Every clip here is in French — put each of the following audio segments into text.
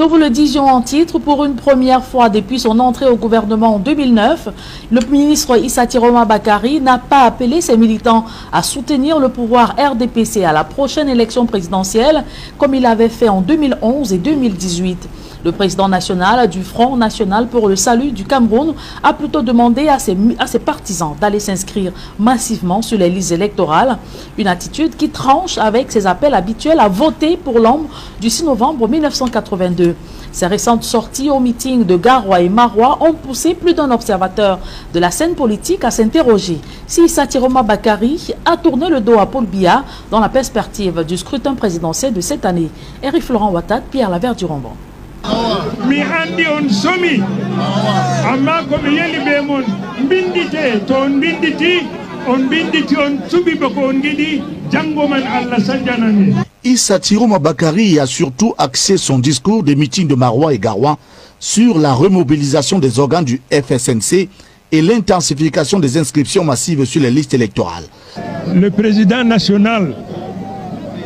Nous vous le disions en titre, pour une première fois depuis son entrée au gouvernement en 2009, le ministre Issa Tiroma Bakari n'a pas appelé ses militants à soutenir le pouvoir RDPC à la prochaine élection présidentielle, comme il avait fait en 2011 et 2018. Le président national du Front National pour le Salut du Cameroun a plutôt demandé à ses partisans d'aller s'inscrire massivement sur les listes électorales, une attitude qui tranche avec ses appels habituels à voter pour l'ombre du 6 novembre 1982. Ces récentes sorties au meeting de Garoua et Maroua ont poussé plus d'un observateur de la scène politique à s'interroger si Issa Tiroma Bakari a tourné le dos à Paul Biya dans la perspective du scrutin présidentiel de cette année. Eric Florent Ouattara, Pierre Lavert-Durambon. Mi andi on somi amma ko mi yeli be mon bindite to on binditi on subi bako on gidi jango man Allah sanjanami. Issa Tiroma Bakari a surtout axé son discours des meetings de Maroua et Garoua sur la remobilisation des organes du FSNC et l'intensification des inscriptions massives sur les listes électorales. Le président national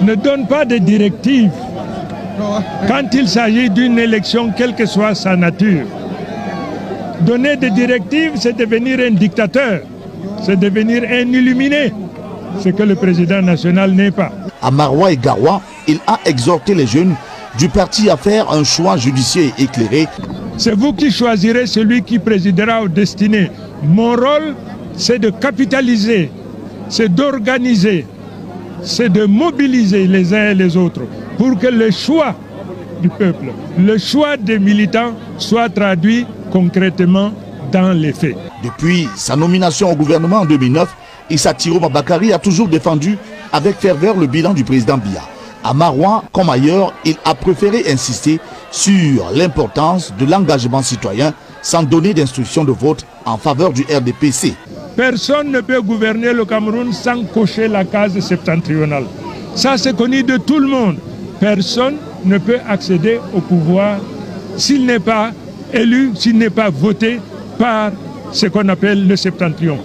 ne donne pas de directives quand il s'agit d'une élection, quelle que soit sa nature. Donner des directives, c'est devenir un dictateur, c'est devenir un illuminé, ce que le président national n'est pas. À Maroua et Garoua, il a exhorté les jeunes du parti à faire un choix judicieux et éclairé. C'est vous qui choisirez celui qui présidera aux destinées. Mon rôle, c'est de capitaliser, c'est d'organiser, c'est de mobiliser les uns et les autres pour que le choix du peuple, le choix des militants soit traduit concrètement dans les faits. Depuis sa nomination au gouvernement en 2009, Issa Tiroma Bakari a toujours défendu avec ferveur le bilan du président Biya. À Maroua comme ailleurs, il a préféré insister sur l'importance de l'engagement citoyen sans donner d'instructions de vote en faveur du RDPC. Personne ne peut gouverner le Cameroun sans cocher la case septentrionale. Ça, c'est connu de tout le monde. Personne ne peut accéder au pouvoir s'il n'est pas élu, s'il n'est pas voté par ce qu'on appelle le septentrion.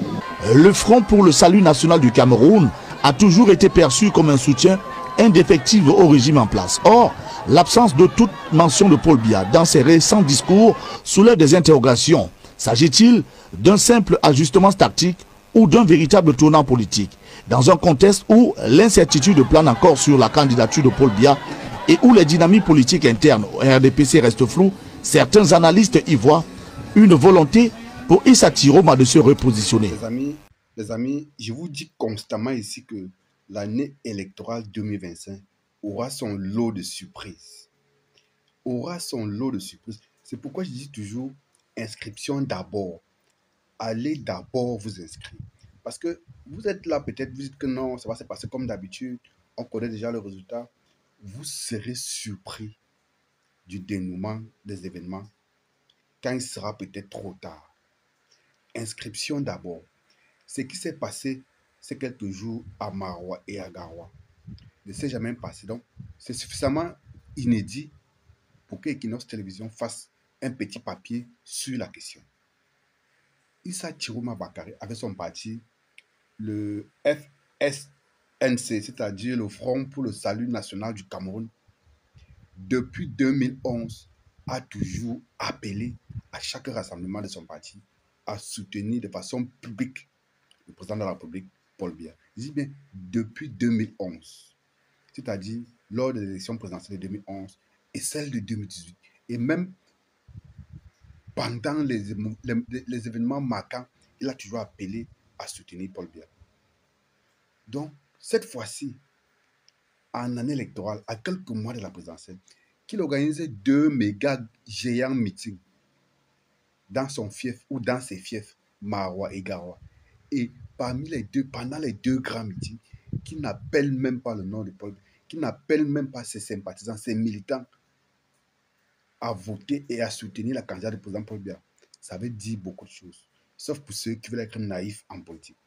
Le Front pour le Salut national du Cameroun a toujours été perçu comme un soutien indéfectible au régime en place. Or, l'absence de toute mention de Paul Biya dans ses récents discours soulève des interrogations. S'agit-il d'un simple ajustement tactique ou d'un véritable tournant politique? Dans un contexte où l'incertitude plane encore sur la candidature de Paul Biya et où les dynamiques politiques internes au RDPC restent floues, certains analystes y voient une volonté pour Issa Tiroma de se repositionner. Les amis, je vous dis constamment ici que l'année électorale 2025 aura son lot de surprises. C'est pourquoi je dis toujours inscription d'abord. Allez d'abord vous inscrire. Parce que vous êtes là, peut-être vous dites que non, ça va se passer comme d'habitude, on connaît déjà le résultat. Vous serez surpris du dénouement des événements quand il sera peut-être trop tard. Inscription d'abord. Ce qui s'est passé ces quelques jours à Maroua et à Garoua ne s'est jamais passé. Donc, c'est suffisamment inédit pour que Equinox Télévision fasse un petit papier sur la question. Issa Tiroma Bakari avec son parti, le FSNC, c'est-à-dire le Front pour le Salut national du Cameroun, depuis 2011, a toujours appelé à chaque rassemblement de son parti à soutenir de façon publique le président de la République, Paul Biya. Je dis bien depuis 2011, c'est-à-dire lors des élections présidentielles de 2011 et celles de 2018, et même pendant les événements marquants, il a toujours appelé à soutenir Paul Biya. Donc, cette fois-ci, en année électorale, à quelques mois de la présidentielle, qu'il organisait 2 méga géants meetings dans son fief ou dans ses fiefs, Maroua et Garoua. Et pendant les deux grands meetings, qui n'appellent même pas le nom de Paul, qui n'appellent même pas ses sympathisants, ses militants à voter et à soutenir la candidature du président Paul Biya, ça veut dire beaucoup de choses. Sauf pour ceux qui veulent être naïfs en politique.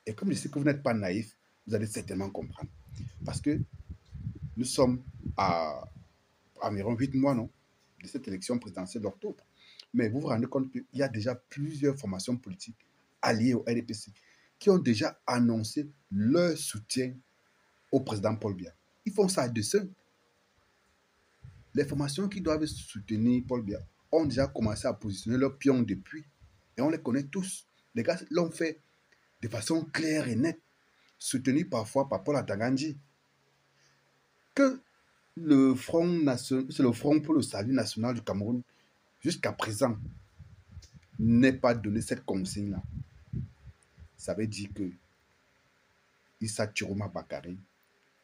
Et comme je sais que vous n'êtes pas naïfs, vous allez certainement comprendre. Parce que nous sommes à environ 8 mois, non, de cette élection présidentielle d'octobre. Mais vous vous rendez compte qu'il y a déjà plusieurs formations politiques alliées au RDPC qui ont déjà annoncé leur soutien au président Paul Biya. Ils font ça à dessein. Les formations qui doivent soutenir Paul Biya ont déjà commencé à positionner leurs pions depuis. Et on les connaît tous. Les gars l'ont fait de façon claire et nette, soutenu parfois par Paul Atangandji. Que le Front national, c'est le Front pour le salut national du Cameroun, jusqu'à présent, n'ait pas donné cette consigne-là. Ça veut dire que Issa Chiroma Bakary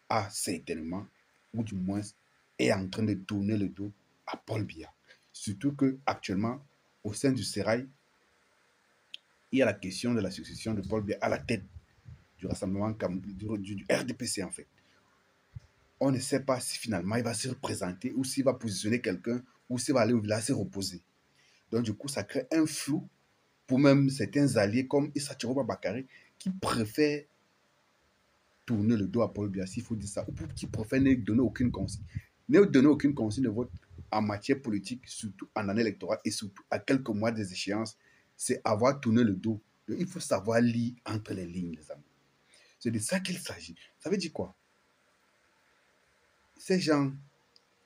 a certainement, ou du moins, est en train de tourner le dos à Paul Biya. Surtout qu'actuellement, au sein du Sérail, il y a la question de la succession de Paul Biya à la tête du rassemblement du RDPC en fait. On ne sait pas si finalement il va se représenter ou s'il va positionner quelqu'un ou s'il va aller au village se reposer. Donc du coup, ça crée un flou pour même certains alliés comme Issa Chiroma Bakary qui préfèrent tourner le dos à Paul Biya, s'il faut dire ça, ou qui préfèrent ne donner aucune consigne. Ne donner aucune consigne de vote en matière politique, surtout en année électorale et surtout à quelques mois des échéances, c'est avoir tourné le dos. Donc, il faut savoir lire entre les lignes, les amis. C'est de ça qu'il s'agit. Ça veut dire quoi? Ces gens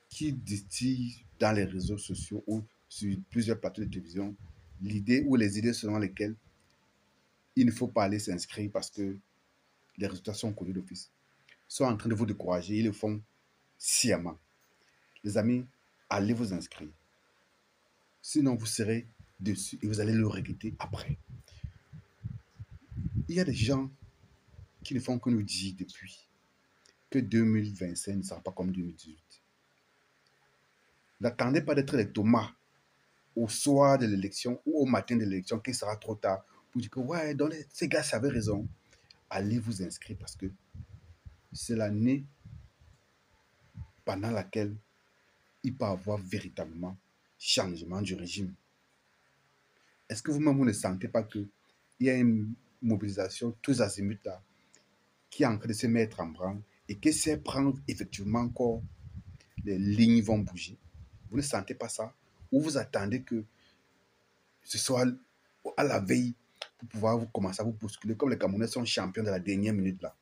qui distillent dans les réseaux sociaux ou sur plusieurs plateaux de télévision l'idée ou les idées selon lesquelles il ne faut pas aller s'inscrire parce que les résultats sont connus d'office, sont en train de vous décourager. Ils le font sciemment. Les amis, allez vous inscrire. Sinon, vous serez dessus et vous allez le regretter après. Il y a des gens qui ne font que nous dire depuis que 2025 ne sera pas comme 2018. N'attendez pas d'être les tomates au soir de l'élection ou au matin de l'élection, qu'il sera trop tard, pour dire que ouais, ces gars avaient raison. Allez vous inscrire parce que c'est l'année pendant laquelle il peut y avoir véritablement changement du régime. Est-ce que vous-même, vous ne sentez pas qu'il y a une mobilisation tous azimuts là qui est en train de se mettre en branle et que si elle prend effectivement encore, les lignes vont bouger? Vous ne sentez pas ça? Ou vous attendez que ce soit à la veille pour pouvoir vous commencer à vous bousculer comme les Camerounais sont champions de la dernière minute là?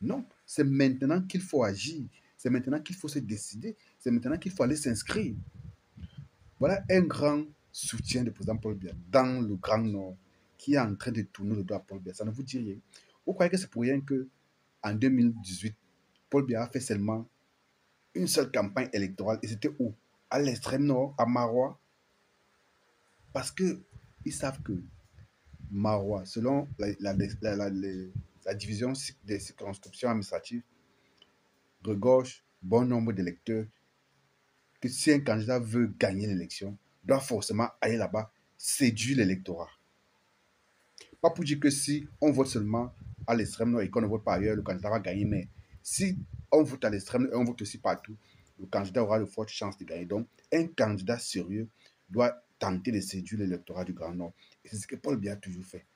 Non, c'est maintenant qu'il faut agir. C'est maintenant qu'il faut se décider. C'est maintenant qu'il faut aller s'inscrire. Voilà un grand soutien du président Paul Biya dans le Grand Nord qui est en train de tourner le dos à Paul Biya. Ça ne vous dit rien. Vous croyez que c'est pour rien qu'en 2018, Paul Biya a fait seulement une seule campagne électorale et c'était où? À l'extrême nord, à Marois. Parce qu'ils savent que Marois, selon la division des circonscriptions administratives, regorge bon nombre d'électeurs que si un candidat veut gagner l'élection, doit forcément aller là-bas séduire l'électorat. Pas pour dire que si on vote seulement à l'extrême nord et qu'on ne vote pas ailleurs, le candidat va gagner, mais si on vote à l'extrême et on vote aussi partout, le candidat aura de fortes chances de gagner. Donc, un candidat sérieux doit tenter de séduire l'électorat du Grand Nord. Et c'est ce que Paul Biya a toujours fait.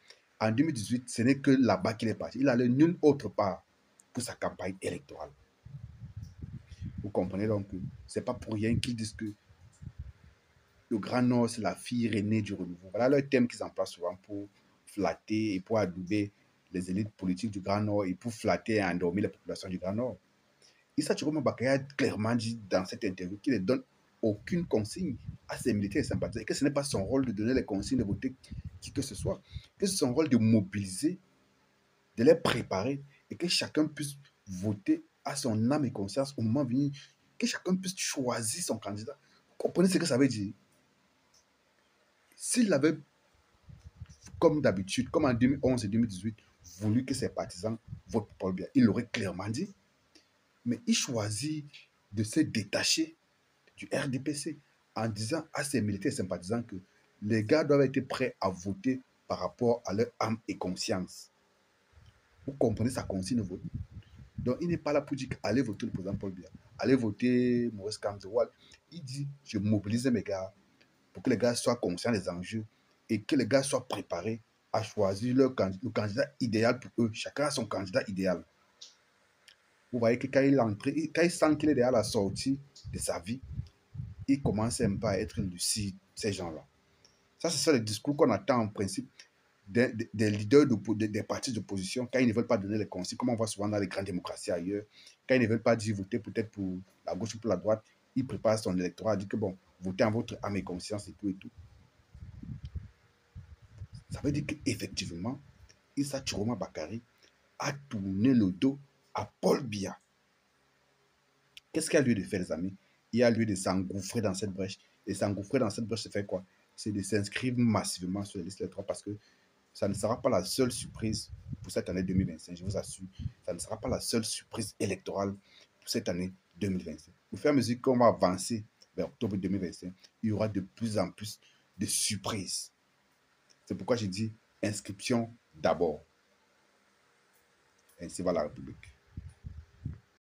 En 2018, ce n'est que là-bas qu'il est parti. Il n'allait nulle autre part pour sa campagne électorale. Vous comprenez donc que ce n'est pas pour rien qu'ils disent que le Grand Nord, c'est la fille aînée du renouveau. Voilà le thème qu'ils emploient souvent pour flatter et pour adouber les élites politiques du Grand Nord et pour flatter et endormir la population du Grand Nord. Issa Chiroma Bakary a clairement dit dans cette interview qu'il ne donne aucune consigne à ses militaires et sympathisants et que ce n'est pas son rôle de donner les consignes de voter qui que ce soit, que c'est son rôle de mobiliser, de les préparer et que chacun puisse voter à son âme et conscience au moment venu, que chacun puisse choisir son candidat. Vous comprenez ce que ça veut dire? S'il avait, comme d'habitude, comme en 2011 et 2018, voulu que ses partisans votent pour Paul Biya, il l'aurait clairement dit. Mais il choisit de se détacher du RDPC en disant à ses militaires et sympathisants que les gars doivent être prêts à voter par rapport à leur âme et conscience. Vous comprenez sa consigne de vote? Donc, il n'est pas là pour dire allez voter le président Paul Biya, allez voter Maurice Kamto. Il dit je mobilise mes gars pour que les gars soient conscients des enjeux et que les gars soient préparés à choisir le candidat idéal pour eux. Chacun a son candidat idéal. Vous voyez que quand il sent qu'il est déjà à la sortie de sa vie, il commence un peu à être lucide, ces gens-là. Ça, c'est ça le discours qu'on attend en principe des leaders des partis d'opposition, quand ils ne veulent pas donner les consignes, comme on voit souvent dans les grandes démocraties ailleurs, quand ils ne veulent pas dire voter peut-être pour la gauche ou pour la droite, ils préparent son électorat, disent que bon, votez en votre âme et conscience et tout et tout. Ça veut dire qu'effectivement, Issa Chiroma Bakary a tourné le dos à Paul Biya. Qu'est-ce qu'il y a lieu de faire, les amis? Il y a lieu de s'engouffrer dans cette brèche. Et s'engouffrer dans cette brèche, c'est faire quoi? C'est de s'inscrire massivement sur les listes électorales parce que ça ne sera pas la seule surprise pour cette année 2025, je vous assure. Ça ne sera pas la seule surprise électorale pour cette année 2025. Au fur et à mesure qu'on va avancer vers octobre 2025, il y aura de plus en plus de surprises. C'est pourquoi j'ai dit inscription d'abord. Ainsi va la République.